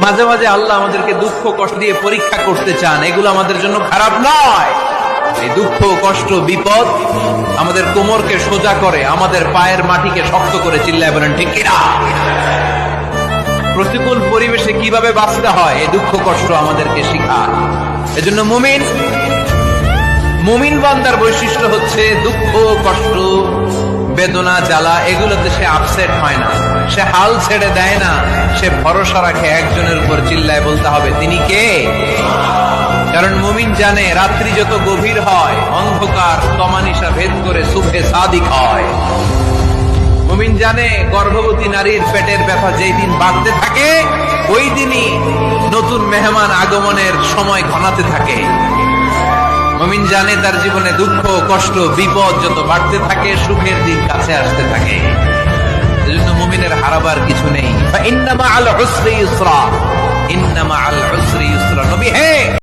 মাঝে মাঝে আল্লাহ আমাদেরকে দুঃখ কষ্ট দিয়ে পরীক্ষা করতে চান, এগুলো আমাদের জন্য খারাপ নয়। এই দুঃখ কষ্ট বিপদ আমাদের কোমরকে সোজা করে, আমাদের পায়ের মাটিকে শক্ত করে। চিল্লায় বলেন ঠিক কিনা? প্রতিকূল পরিবেশে কিভাবে বাঁচতে হয় এই দুঃখ কষ্ট আমাদেরকে শিখায়। এজন্য মুমিন বান্দার বৈশিষ্ট্য হচ্ছে দুঃখ কষ্ট বেদনা জ্বালা এগুলোতে সে আপসেট হয় না, সে হাল ছেড়ে দেয় না, সে ভরসা রাখে একজনের উপর। চিল্লায় বলতে হবে তিনি কে? কারণ মুমিন জানে রাত্রি যত গভীর হয় অন্ধকার তমানিসা ভেদ করে সুবহে সাদিক হয়। মুমিন জানে গর্ভবতী নারীর পেটের ব্যথা যেই দিন বাড়তে থাকে ওই দিনই নতুন মেহমান আগমনের সময় ঘনাতে থাকে। মুমিন জানে তার জীবনে দুঃখ কষ্ট বিপদ যত বাড়তে থাকে সুখের দিন কাছে আসতে থাকে। এজন্য মুমিনের হারাবার কিছু নেই। ইন্না মাআল উসরি ইউসরা, ইন্না মাআল উসরি ইউসরা।